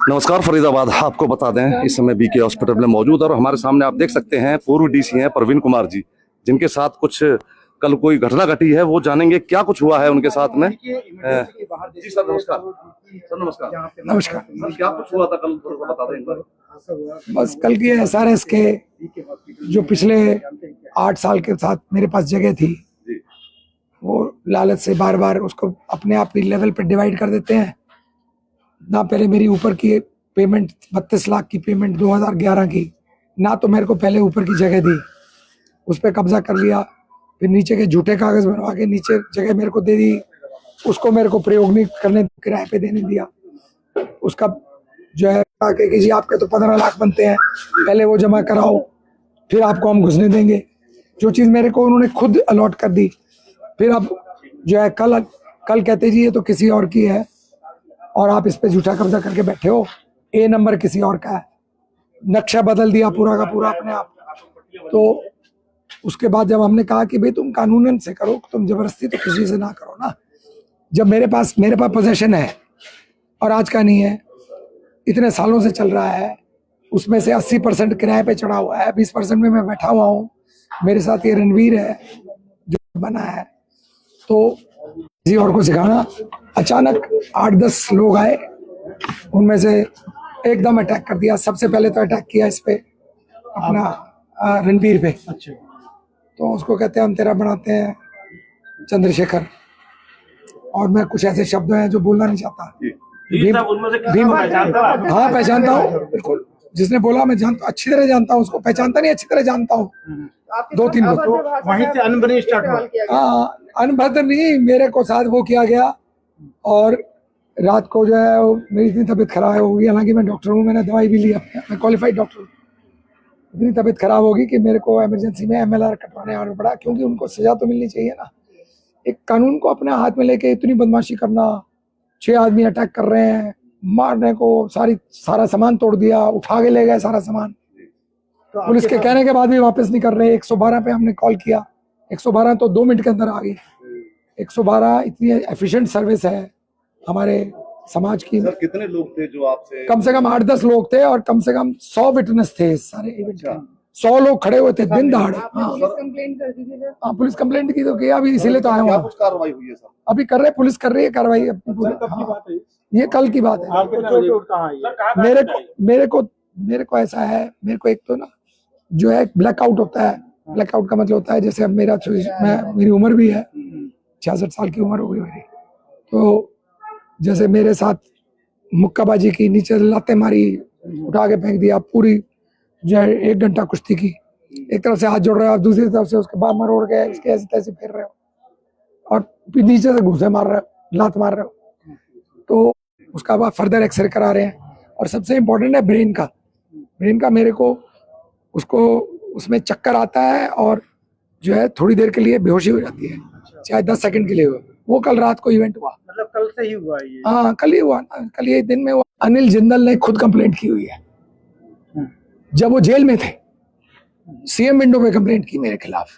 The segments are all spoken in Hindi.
नमस्कार फरीदाबाद, आपको बता दें इस समय बीके हॉस्पिटल में मौजूद और हमारे सामने आप देख सकते हैं पूर्व डीसी हैं प्रवीण कुमार जी, जिनके साथ कुछ कल कोई घटना घटी है। वो जानेंगे क्या कुछ हुआ है उनके साथ में। जी सर नमस्कार। सर नमस्कार। नमस्कार। क्या कुछ हुआ था कल, थोड़ा बता दें एक बार। बस कल की SRS के जो पिछले 8 साल के साथ मेरे पास जगह थी, वो लालच से बार बार उसको अपने आप ही लेवल पे डिवाइड कर देते हैं ना। पहले मेरी ऊपर की पेमेंट 32 लाख की पेमेंट 2011 की, ना तो मेरे को पहले ऊपर की जगह दी, उस पर कब्जा कर लिया। फिर नीचे के झूठे कागज बनवा के नीचे जगह मेरे को दे दी, उसको मेरे को प्रयोग नहीं करने, किराए पे देने दिया। उसका जो है कि जी आपके तो 15 लाख बनते हैं, पहले वो जमा कराओ फिर आपको हम घुसने देंगे। जो चीज़ मेरे को उन्होंने खुद अलॉट कर दी। फिर अब जो है कल कहते जी ये तो किसी और की है और आप इस पे झूठा कब्जा करके बैठे हो, A नंबर किसी और का है। नक्शा बदल दिया पूरा का पूरा अपने आप। तो उसके बाद जब हमने कहा कि भाई तुम कानूनन से करो, तुम जबरदस्ती तो किसी से ना करो ना। जब मेरे पास पोजीशन है और आज का नहीं है, इतने सालों से चल रहा है, उसमें से 80% किराए पे चढ़ा हुआ है, 20% में मैं बैठा हुआ हूँ। मेरे साथ ये रणवीर है जो बना है, तो किसी और को सिखाना। अचानक 8-10 लोग आए, उनमें से एकदम अटैक कर दिया। सबसे पहले तो अटैक किया इस पे अपना रणवीर पे। अच्छा। तो उसको कहते हैं हम तेरा बनाते हैं चंद्रशेखर, और मैं कुछ ऐसे शब्द हैं जो बोलना नहीं चाहता। भीम हाँ पहचानता हूँ बिल्कुल, जिसने बोला मैं जानता, अच्छी तरह जानता हूँ उसको। पहचानता नहीं, अच्छी तरह जानता हूँ। 2-3 लोग वहीं से अनबनी स्टार्ट हुआ। हाँ, अनभद्र नहीं, मेरे को साथ वो किया गया। और रात को जो है मेरी इतनी तबीयत खराब होगी, हालांकि मैं डॉक्टर हूँ, मैंने दवाई भी ली अपने, मैं क्वालिफाइड डॉक्टर हूँ। इतनी तबीयत खराब होगी कि मेरे को इमरजेंसी में MLR कटवाने आना पड़ा, क्योंकि उनको सजा तो मिलनी चाहिए ना। एक कानून को अपने हाथ में लेके इतनी बदमाशी करना, 6 आदमी अटैक कर रहे हैं, मारने को, सारा सामान तोड़ दिया, उठा के ले गए सारा सामान। तो पुलिस के कहने के बाद भी वापस नहीं कर रहे। 112 पे हमने कॉल किया, 112 तो 2 मिनट के अंदर आ गई। 112 इतनी एफिशिएंट सर्विस है हमारे समाज की। सर कितने लोग थे जो आपसे? कम से कम 8-10 लोग थे और कम से कम 100 विटनेस थे इस सारे इवेंट के। 100 लोग खड़े हुए थे दिन दहाड़े। हाँ पुलिस कंप्लेंट की तो किया, अभी इसीलिए तो आया हूँ। कुछ कार्रवाई हुई है सर? अभी कर रहे, पुलिस कर रही है कार्रवाई अपनी। ये कल की बात है। मेरे को ऐसा है, मेरे को एक तो ना जो है ब्लैकआउट होता है। ब्लैकआउट का मतलब होता है जैसे अब मेरी उम्र भी है, 66 साल की उम्र हो गई मेरी। तो जैसे मेरे साथ मुक्काबाजी की, नीचे लाते मारी, उठा के फेंक दिया, पूरी जो है 1 घंटा कुश्ती की। एक तरफ से हाथ जोड़ रहे हो, आप दूसरी तरफ से उसके बाल मरोड़ के इसके ऐसे तैसे फेर रहे हो, और फिर नीचे से घूसे मार रहे हो, लात मार रहे हो। तो उसका बाद फर्दर एक्सरे करा रहे हैं। और सबसे इम्पोर्टेंट है ब्रेन का मेरे को उसमें चक्कर आता है और जो है थोड़ी देर के लिए बेहोशी हो जाती है, चाहे 10 सेकंड के लिए हो। वो कल रात को इवेंट हुआ। मतलब कल से ही हुआ ये? हाँ कल ही हुआ, कल ये दिन में हुआ। अनिल जिंदल ने खुद कंप्लेंट की हुई है जब वो जेल में थे। CM विंडो पे कंप्लेंट की मेरे खिलाफ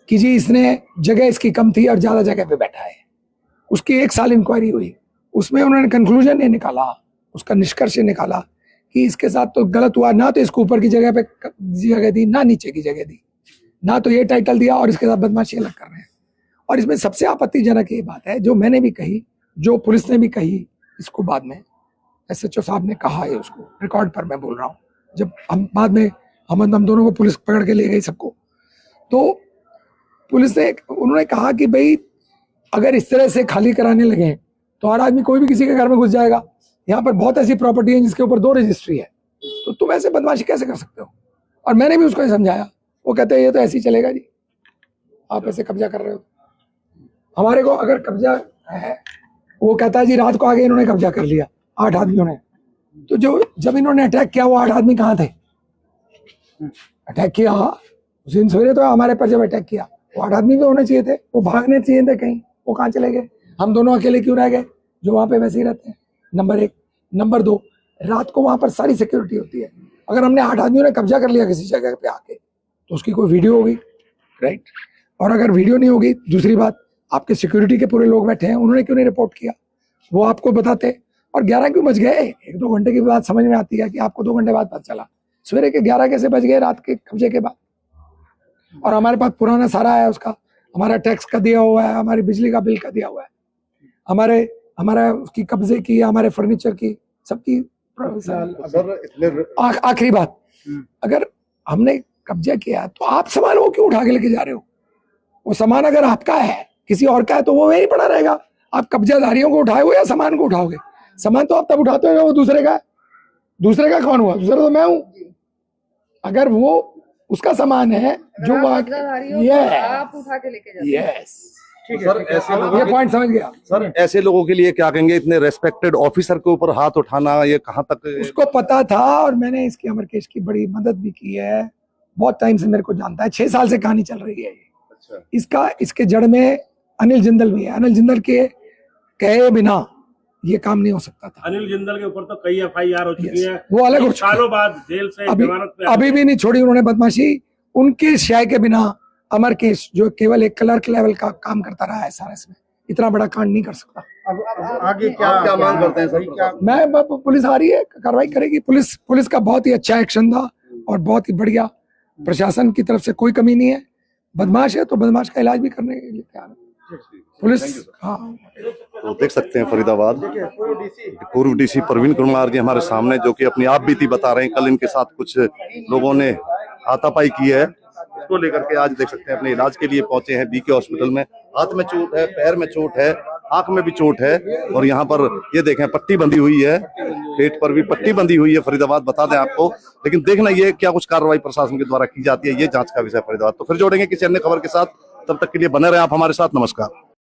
कि जी इसने जगह इसकी कम थी और ज्यादा जगह पे बैठा है। उसकी 1 साल इंक्वायरी हुई, उसमें उन्होंने कंक्लूजन ये निकाला, उसका निष्कर्ष निकाला कि इसके साथ तो गलत हुआ। ना तो इसको ऊपर की जगह पे जगह दी, ना नीचे की जगह दी, ना तो ये टाइटल दिया, और इसके साथ बदमाशी अलग कर रहे हैं। और इसमें सबसे आपत्तिजनक ये बात है, जो मैंने भी कही, जो पुलिस ने भी कही, इसको बाद में SHO साहब ने कहा है, उसको रिकॉर्ड पर मैं बोल रहा हूँ। जब हम बाद में हम दोनों को पुलिस पकड़ के ले गई सबको, तो पुलिस ने उन्होंने कहा कि भाई अगर इस तरह से खाली कराने लगे तो हर आदमी कोई भी किसी के घर में घुस जाएगा। यहाँ पर बहुत ऐसी प्रॉपर्टी है जिसके ऊपर 2 रजिस्ट्री है, तो तुम ऐसे बदमाशी कैसे कर सकते हो। और मैंने भी उसको समझाया, वो कहते हैं ये तो ऐसे ही चलेगा जी, आप ऐसे कब्जा कर रहे हो। हमारे को अगर कब्जा है, वो कहता है जी रात को आगे इन्होंने कब्जा कर लिया 8 आदमियों ने। तो जब इन्होंने अटैक किया वो 8 आदमी कहाँ थे? अटैक किया उस दिन सवेरे, तो हमारे पर जब अटैक किया वो 8 आदमी भी होने चाहिए थे, वो भागने चाहिए थे कहीं, वो कहाँ चले गए? हम दोनों अकेले क्यों रह गए जो वहाँ पे वैसे ही रहते हैं? नंबर 1। नंबर 2, रात को वहाँ पर सारी सिक्योरिटी होती है। अगर हमने 8 आदमियों ने कब्जा कर लिया किसी जगह पे आके, तो उसकी कोई वीडियो होगी, राइट? और अगर वीडियो नहीं होगी, दूसरी बात, आपके सिक्योरिटी के पूरे लोग बैठे हैं, उन्होंने क्यों नहीं रिपोर्ट किया? वो आपको बताते। और 11 क्यों बज गए? 1-2 घंटे की बात समझ में आती है कि आपको 2 घंटे बाद पता चला। सवेरे के 11 कैसे बज गए रात के कब्जे के बाद? और हमारे पास पुराना सारा है उसका, हमारा टैक्स का दिया हुआ है, हमारी बिजली का बिल का दिया हुआ है, हमारा उसकी कब्जे की, हमारे फर्नीचर की, सबकी। आखिरी बात, अगर हमने कब्जा किया तो आप सामान वो क्यों उठा के लेके जा रहे हो? वो सामान अगर आपका है, किसी और का है, तो वो वहीं पड़ा रहेगा। आप कब्जाधारियों को उठाए हो या सामान को उठाओगे? सामान तो आप तब उठाते हो वो दूसरे का है। दूसरे का कौन हुआ? दूसरा तो मैं हूं। अगर वो उसका सामान है जो आप उठा के लेके जाते हैं। सर ऐसे लोगों ये पॉइंट समझ गया। सर ऐसे लोगों के लिए क्या कहेंगे? इतने रेस्पेक्टेड ऑफिसर के ऊपर हाथ उठाना, ये कहाँ तक? उसको पता था और मैंने इसकी अमरकेश की बड़ी मदद भी की है। बहुत टाइम से मेरे को जानता है, 6 साल से कहानी चल रही है ये। इसके जड़ में अनिल जिंदल भी है। अनिल जिंदल के कहे बिना ये काम नहीं हो सकता था। अनिल जिंदल के ऊपर तो कई FIR हो चुकी है, वो अलग हो चुकी है। सालों बाद जेल से जमानत पे अभी भी नहीं छोड़ी उन्होंने बदमाशी। उनके शाय के बिना अमरकेश, जो केवल एक क्लर्क लेवल का काम करता रहा है SRS में, इतना बड़ा कांड नहीं कर सकता। अब आगे क्या मांग करते हैं सर? मैं पुलिस आ रही है, कार्रवाई करेगी। पुलिस का बहुत ही अच्छा एक्शन था और बहुत ही बढ़िया। प्रशासन की तरफ से कोई कमी नहीं है। बदमाश है तो बदमाश का इलाज भी करने के लिए तैयार है पुलिस। हाँ, तो देख सकते हैं फरीदाबाद पूर्व DC प्रवीण कुमार जी हमारे सामने, जो कि अपनी आप बीती बता रहे हैं। कल इनके साथ कुछ लोगों ने हाथापाई की है, इसको लेकर के आज देख सकते हैं अपने इलाज के लिए पहुंचे हैं BK हॉस्पिटल में। हाथ में चोट है, पैर में चोट है, आंख में भी चोट है, और यहाँ पर ये देखें पट्टी बंधी हुई है, पेट पर भी पट्टी बंधी हुई है। फरीदाबाद बता दें आपको, लेकिन देखना ये क्या कुछ कार्रवाई प्रशासन के द्वारा की जाती है, ये जांच का विषय फरीदाबाद। तो फिर जोड़ेंगे किसी अन्य खबर के साथ, तब तक के लिए बने रहे आप हमारे साथ। नमस्कार।